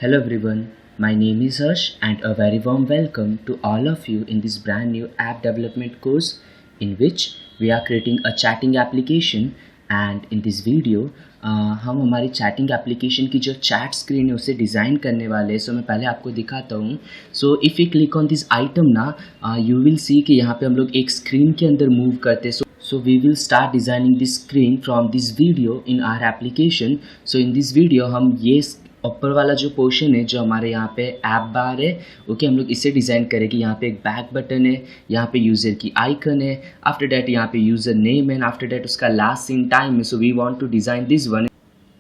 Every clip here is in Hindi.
Hello everyone, my name is Harsh and a very warm welcome to all of you in this brand new app development course in which we are creating a chatting application and in this video हम हमारी चैटिंग एप्लीकेशन की जो चैट स्क्रीन है उसे डिज़ाइन करने वाले हैं। सो मैं पहले आपको दिखाता हूँ। सो if you click on this item ना यू विल सी कि यहाँ पे हम लोग एक स्क्रीन के अंदर मूव करते हैं। So we will start designing this screen from this video in our application. So in this video हम ये ऊपर वाला जो पोर्शन है जो हमारे यहाँ पे ऐप बार है ओके हम लोग इसे डिज़ाइन करेंगे। यहाँ पे एक बैक बटन है, यहाँ पे यूज़र की आइकन है, आफ्टर डैट यहाँ पे user name and after that उसका लास्ट सीन टाइम है। So we want to design this one.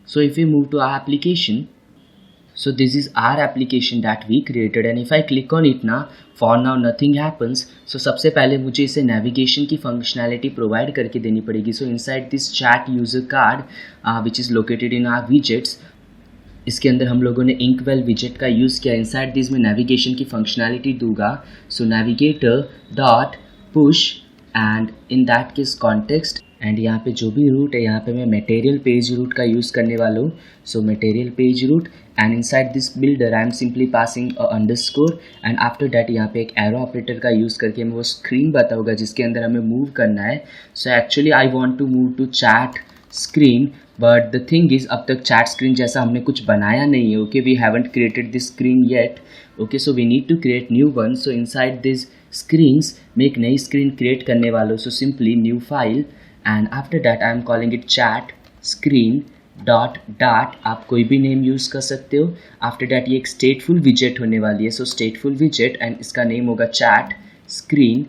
So if you move to our application, so this is our application that we created and if I click on it now, for now nothing happens. So सबसे पहले मुझे इसे navigation की functionality provide करके देनी पड़ेगी. So inside this chat user card which is located in our widgets, इसके अंदर हम लोगों ने इंकवेल विजेट का यूज़ किया। इनसाइड दिस में नेविगेशन की फंक्शनैलिटी दूंगा। So navigator dot push and in that case context and यहाँ पे जो भी रूट है यहाँ पे मैं मटेरियल पेज रूट का यूज़ करने वाला हूँ। So material page route and inside this builder I am simply passing a underscore and after that यहाँ पे एक एरो ऑपरेटर का यूज़ करके हमें वो स्क्रीन बताऊंगा जिसके अंदर हमें मूव करना है। So actually I want to move to chat screen but the thing is अब तक चैट स्क्रीन जैसा हमने कुछ बनाया नहीं है। Okay we haven't created this screen yet. Okay so we need to create new one. So inside this screens मैं एक नई स्क्रीन क्रिएट करने वाला हूँ। So simply new file and after that I am calling it chat screen dot डाट। आप कोई भी नेम यूज़ कर सकते हो। आफ्टर डैट ये एक स्टेटफुल विजेट होने वाली है। सो स्टेटफुल विजेट एंड इसका नेम होगा chat screen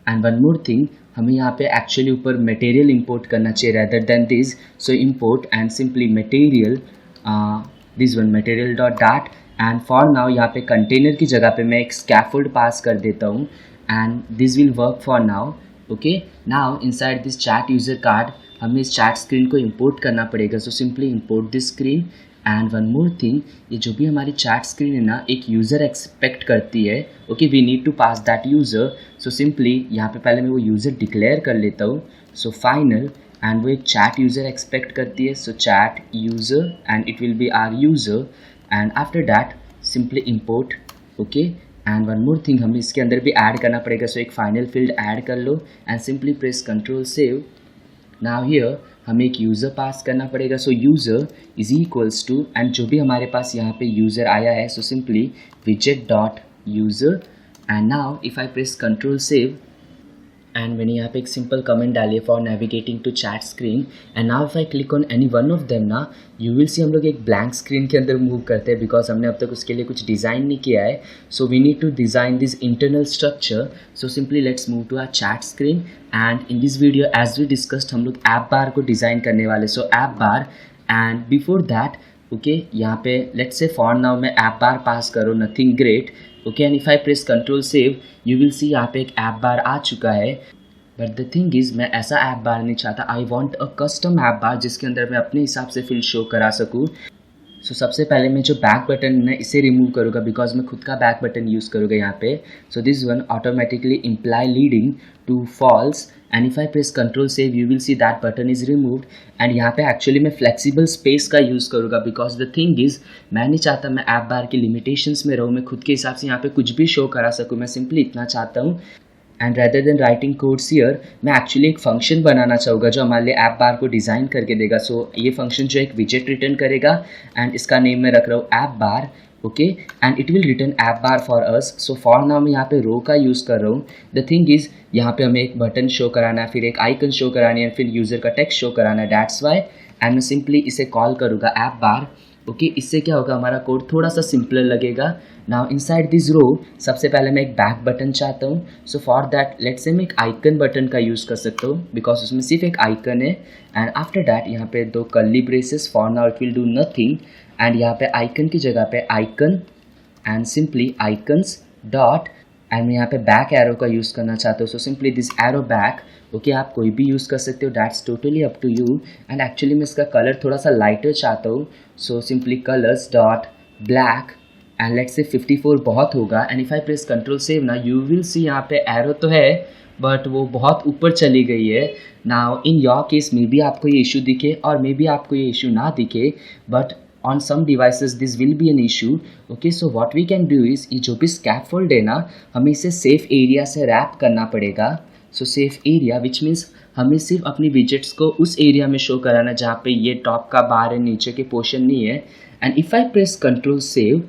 and one more thing हमें यहाँ पे एक्चुअली ऊपर मटेरियल इंपोर्ट करना चाहिए rather than this. So import and simply material this one material dot dot and for now यहाँ पे कंटेनर की जगह पे मैं एक स्कैफोल्ड पास कर देता हूँ and this will work for now. Okay now inside this chat user card हमें इस चैट स्क्रीन को इंपोर्ट करना पड़ेगा। So simply import this screen and one more thing ये जो भी हमारी चैट स्क्रीन है ना एक यूज़र एक्सपेक्ट करती है। Okay we need to pass that user. So simply यहाँ पे पहले मैं वो यूज़र डिक्लेयर कर लेता हूँ। सो फाइनल एंड वो एक चैट यूज़र एक्सपेक्ट करती है। So chat user and it will be our user and after that simply import. Okay and one more thing हमें इसके अंदर भी ऐड करना पड़ेगा। सो एक फाइनल फील्ड ऐड कर लो and simply press control save. Now here हमें एक यूज़र पास करना पड़ेगा। So user is equals to and जो भी हमारे पास यहाँ पे यूज़र आया है सो सिंपली विजेट dot user and now if I press control save and मैंने यहाँ पे एक सिंपल कमेंट डाली है for navigating to chat screen and now if I click on any one of them ना यू विल सी हम लोग एक ब्लैंक स्क्रीन के अंदर मूव करते हैं बिकॉज हमने अब तक उसके लिए कुछ डिज़ाइन नहीं किया है। So we need to design this internal structure. So simply let's move to our chat screen and in this video as we discussed हम लोग ऐप बार को डिज़ाइन करने वाले। So app bar and before that okay यहाँ पे लेट्स से फॉर नाउ मैं ऐप बार पास करो nothing great. Okay and if I press control save you will see यहाँ पे एक ऐप बार आ चुका है। बट द थिंग इज़ मैं ऐसा ऐप बार नहीं चाहता। I want a custom app bar जिसके अंदर मैं अपने हिसाब से फील्ड शो करा सकूँ। सो सबसे पहले मैं जो बैक बटन है इसे रिमूव करूँगा बिकॉज मैं खुद का बैक बटन यूज़ करूँगा यहाँ पे। So this one automatically imply leading to false and if I press control save you will see that button is removed and यहाँ पे एक्चुअली मैं फ्लेक्सिबल स्पेस का यूज़ करूँगा बिकॉज द थिंग इज़ मैं नहीं चाहता मैं ऐप बार की लिमिटेशंस में रहूँ। मैं खुद के हिसाब से यहाँ पे कुछ भी शो करा सकूँ। मैं सिंपली इतना चाहता हूँ and rather than writing codes here मैं एक्चुअली एक फंक्शन बनाना चाहूँगा जो हमारे लिए ऐप बार को डिज़ाइन करके देगा। सो ये फंक्शन जो एक विजेट रिटर्न करेगा एंड इसका नेम मैं रख रहा हूँ app bar. Okay and it will return app bar for us. So for now मैं यहाँ पे रो का यूज़ कर रहा हूँ। द थिंग इज़ यहाँ पे हमें एक बटन शो कराना है, फिर एक आइकन शो करानी है, फिर यूज़र का टेक्स्ट शो कराना है। दैट्स वाई एंड मैं सिंपली इसे कॉल करूँगा ऐप बार। ओके इससे क्या होगा हमारा कोड थोड़ा सा सिंपलर लगेगा। नाउ इनसाइड दिस रो सबसे पहले मैं एक बैक बटन चाहता हूँ। So for that let's say मैं एक आइकन बटन का यूज़ कर सकता हूँ बिकॉज उसमें सिर्फ एक आइकन है एंड आफ्टर दैट यहाँ पे दो curly braces for now it will do nothing and यहाँ पे आइकन की जगह पे icon and simply icons dot and मैं यहाँ पे बैक एरो का यूज़ करना चाहता हूँ। So simply this arrow back. Okay आप कोई भी यूज़ कर सकते हो। That's totally up to you and actually मैं इसका कलर थोड़ा सा लाइटर चाहता हूँ। So simply colours dot black and let's say 54 बहुत होगा and if I press control save no you will see यहाँ पे एरो तो है बट वो बहुत ऊपर चली गई है। Now in your case may be आपको ये इशू दिखे और मे बी आपको ये इशू ना दिखे but on some devices this will be an issue. Okay, so what we can do is ये जो भी scaffold है ना, हमें इसे safe area से wrap करना पड़ेगा. So safe area which means हमें सिर्फ अपनी widgets को उस area में show कराना जहाँ पे ये top का बार है, नीचे के portion नहीं है. And if I press Ctrl Save,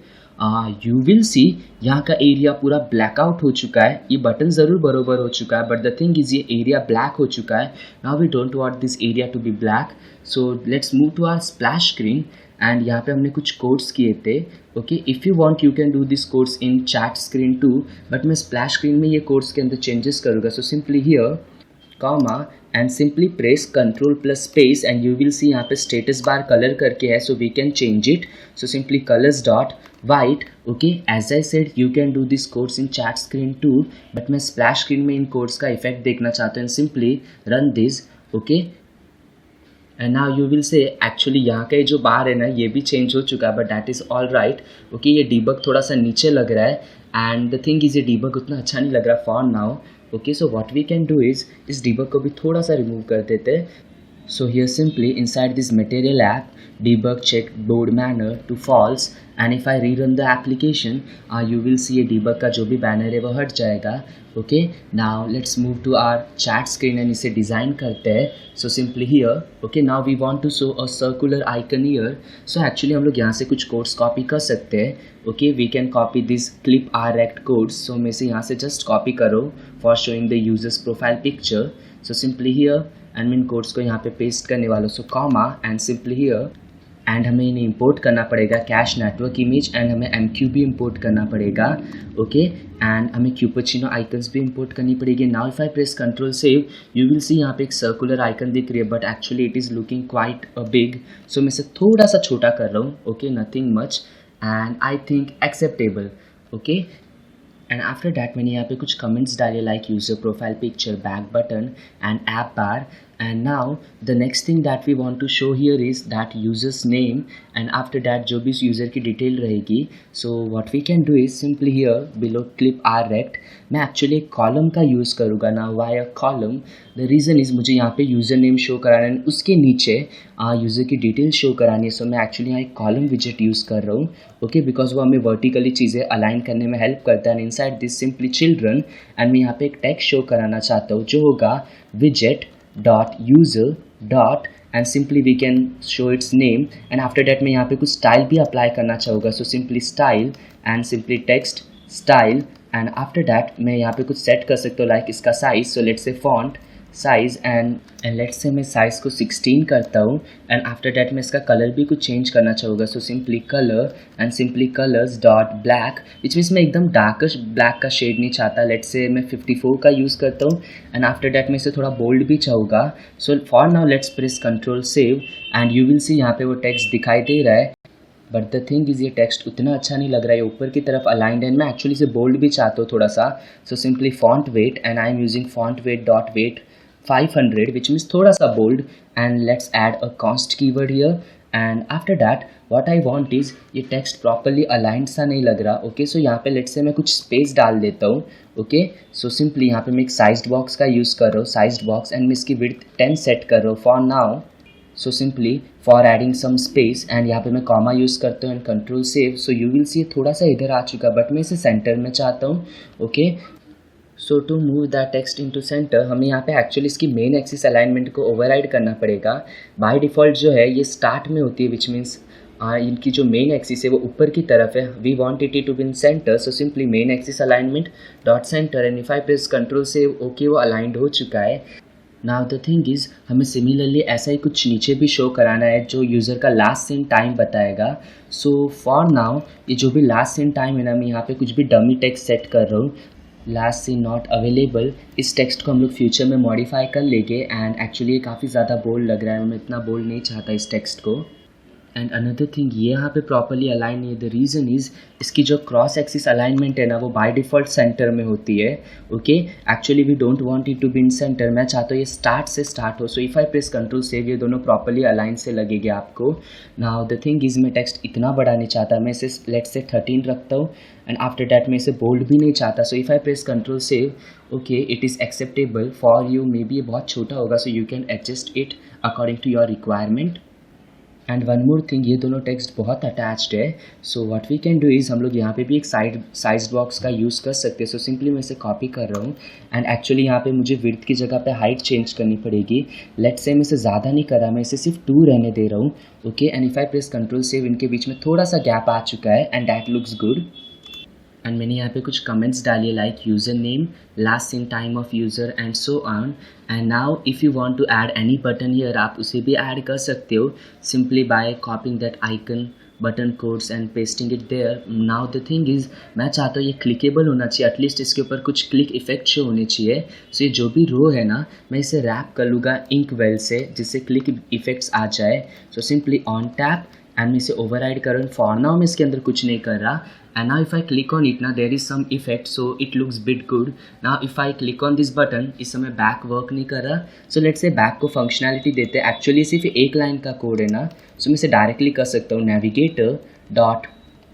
you will see यहाँ का एरिया पूरा ब्लैकआउट हो चुका है. ये बटन ज़रूर बरोबर हो चुका है, बट द थिंग इज़ ये एरिया ब्लैक हो चुका है. Now we don't want this area to be black, so let's move to our splash screen. And यहाँ पे हमने कुछ कोड्स किए थे. Okay, if you want you can do this codes in chat screen too, but मैं स्प्लैश स्क्रीन में ये कोड्स के अंदर चेंजेस करूँगा. So simply here comma and simply press Ctrl plus space and you will see यहाँ पे status bar color करके है, so we can change it. So simply colors dot white. Okay, as I said you can do these codes in chat screen too, but मैं splash screen में इन codes का effect देखना चाहता हूँ. Simply run this. Okay, and now you will say actually यहाँ का जो बार है ना ये भी change हो चुका है, but that is all right. Okay, ये debug थोड़ा सा नीचे लग रहा है and the thing is ये debug उतना अच्छा नहीं लग रहा for now. Okay, so what we can do is इस debug को भी थोड़ा सा remove कर देते हैं. So here simply inside this material app debug check board manner to false, and if I rerun the application you will see a debug का जो भी banner है वो हट जाएगा. Okay, now let's move to our chat screen and इसे design करते हैं. So simply here, okay, now we want to show a circular icon here. So actually हम लोग यहाँ से कुछ codes copy कर सकते हैं. Okay, we can copy this clip rect codes. So मैं इसे यहाँ से just copy करो for showing the user's profile picture. So simply here and मैं इन codes को यहाँ पे paste करने वाला हूँ. So comma and simply here and हमें इन्हें इंपोर्ट करना पड़ेगा कैश नेटवर्क इमेज, एंड हमें MQ भी इंपोर्ट करना पड़ेगा. ओके, एंड हमें क्यूपचिनो आइकन्स भी इंपोर्ट करनी पड़ेगी. Now if I press control save you will see यहाँ पे एक सर्कुलर आइकन दिख रही है, but actually it is looking quite big. So मैं इसे थोड़ा सा छोटा कर रहा हूँ. Okay, nothing much and I think acceptable. Okay, and after that मैंने यहाँ पे कुछ कमेंट्स डाले like user profile picture, back button and app bar. And now the next thing that we want to show here is that user's name, and after that जो भी इस user की detail रहेगी. So what we can do is simply here below clip rect मैं actually एक column का use करूँगा. Now why a column? The reason is मुझे यहाँ पे user name show कराना है, उसके नीचे user की detail show करानी है. So मैं actually यहाँ एक column widget use कर रहा हूँ. Okay, because वो हमें vertically चीज़ें align करने में help करता है. And inside this simply children, and मैं यहाँ पे एक text show कराना चाहता हूँ जो होगा widget dot user dot and simply we can show its name. and after that मैं यहाँ पे कुछ style भी apply करना चाहूँगा. so simply style and simply text style, and after that मैं यहाँ पे कुछ set कर सकता हूँ like इसका size. so let's say font size and let's say मैं size को 16 करता हूँ. and after that मैं इसका color भी कुछ change करना चाहूँगा. so simply color and simply colors dot black, which means मैं एकदम darkish black का shade नहीं चाहता. let's say मैं 54 का use करता हूँ. and after that मैं इसे थोड़ा bold भी चाहूँगा. so for now let's press Ctrl Save and you will see यहाँ पे वो text दिखाई दे रहा है, बट द थिंग इज़ ये टेक्स्ट उतना अच्छा नहीं लग रहा है, ऊपर की तरफ अलाइंड है. मैं एक्चुअली इसे बोल्ड भी चाहता हूँ थोड़ा सा. So simply font weight and I am using font weight dot weight 500 which means थोड़ा सा bold, and let's add a const keyword here. and after that what I want is ये text properly aligned सा नहीं लग रहा. ओके, सो यहाँ पे let's say मैं कुछ space डाल देता हूँ. ओके, सो सिंपली यहाँ पे मैं एक sized box का यूज़ कर रहा हूँ, sized box, एंड मैं इसकी width 10 सेट कर रहा हूँ for now. so simply for adding some space and यहाँ पे मैं comma यूज़ करता हूँ and control save. so you will see थोड़ा सा इधर आ चुका, बट मैं इसे सेंटर में चाहता हूँ. Okay, so to move that text into centre हमें यहाँ पे एक्चुअली इसकी मेन एक्सिस अलाइनमेंट को ओवरराइड करना पड़ेगा. बाय डिफ़ॉल्ट जो है ये स्टार्ट में होती है, विच मीन्स इनकी जो मेन एक्सिस है वो ऊपर की तरफ है. We want it to be in centre. So simply main axis alignment dot centre, and if I press control S okay वो अलाइंड हो चुका है. नाउ द थिंग इज़ हमें सिमिलरली ऐसा ही कुछ नीचे भी शो कराना है जो यूज़र का लास्ट सीन टाइम बताएगा. सो फॉर नाउ ये जो भी लास्ट सीन टाइम है ना, मैं यहाँ पे कुछ भी डमी टेक्स्ट सेट कर रहा हूँ. लास्ट सीन नॉट अवेलेबल, इस टेक्स्ट को हम लोग फ्यूचर में मॉडिफाई कर लेंगे. एंड एक्चुअली ये काफ़ी ज़्यादा बोल्ड लग रहा है, मैं इतना बोल्ड नहीं चाहता इस टेक्स्ट को. एंड अनदर थिंग ये यहाँ पे प्रॉपरली अलाइन नहीं है. द रीज़न इज़ इसकी जो क्रॉस एक्सिस अलाइनमेंट है ना वो बाय डिफ़ॉल्ट सेंटर में होती है. Okay, actually we don't want it to be in centre. मैं चाहता हूँ ये स्टार्ट से स्टार्ट हो. So if I press control save ये दोनों प्रॉपरली अलाइन से लगेंगे आपको. नाउ द थिंग इज़ मैं टेक्स्ट इतना बड़ा नहीं चाहता, मैं इसे लेट्स से 13 रखता हूँ. एंड आफ्टर डैट मैं इसे बोल्ड भी नहीं चाहता. So if I press control save okay it is acceptable for you. Maybe ये बहुत छोटा होगा, so you can adjust it according to your requirement. And one more thing, ये दोनों टेक्स्ट बहुत अटैच्ड है, so what we can do is हम लोग यहाँ पे भी एक साइज बॉक्स का यूज़ कर सकते हैं. सो सिंपली मैं इसे कॉपी कर रहा हूँ एंड एक्चुअली यहाँ पे मुझे विड्थ की जगह पे हाइट चेंज करनी पड़ेगी. लेट्स से मैं इसे ज़्यादा नहीं कर रहा, मैं इसे सिर्फ 2 रहने दे रहा हूँ. Okay, and if I press control save, इनके बीच में थोड़ा सा गैप आ चुका है and that looks good. And मैंने यहाँ पे कुछ कमेंट्स डाली like user name, last in time of user and so on. And now if you want to add any button here, आप उसे भी ऐड कर सकते हो simply by copying that icon button codes and pasting it there. Now the thing is, मैं चाहता हूँ ये क्लिकेबल होना चाहिए, एटलीस्ट इसके ऊपर कुछ क्लिक इफेक्ट शो होने चाहिए. सो ये जो भी रो है ना, मैं इसे रैप कर लूँगा इंक वेल से, जिससे क्लिक इफेक्ट्स आ जाए. So simply on tap and मैं इसे ओवरराइड कर रहा हूँ. फॉर नाउ मैं इसके अंदर कुछ नहीं कर रहा. And now if I click on it, now there is some effect, so it looks bit good. Now if I click on this button, इस समय back work नहीं कर रहा. So let's say back को functionality देते हैं. Actually सिर्फ एक लाइन का कोड है ना, so मैं इसे डायरेक्टली कर सकता हूँ navigator dot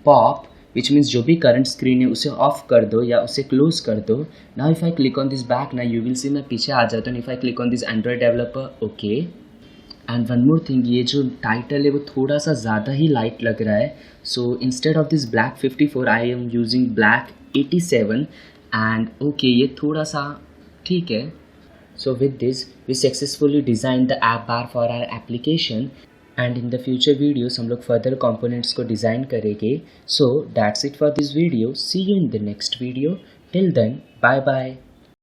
pop, which means जो भी करंट स्क्रीन है उसे ऑफ कर दो या उसे क्लोज कर दो. Now if I click on this back, now you will see मैं पीछे आ जाता हूँ. If I click on this Android developer, okay. And one more thing, ये जो टाइटल है वो थोड़ा सा ज़्यादा ही लाइट लग रहा है. So instead of this black 54 I am using black 87. And okay, ये थोड़ा सा ठीक है. So with this we successfully design the app bar for our application. And in the future videos हम लोग फर्दर कंपोनेंट्स को डिज़ाइन करेंगे. So that's it for this video. See you in the next video. Till then, bye bye.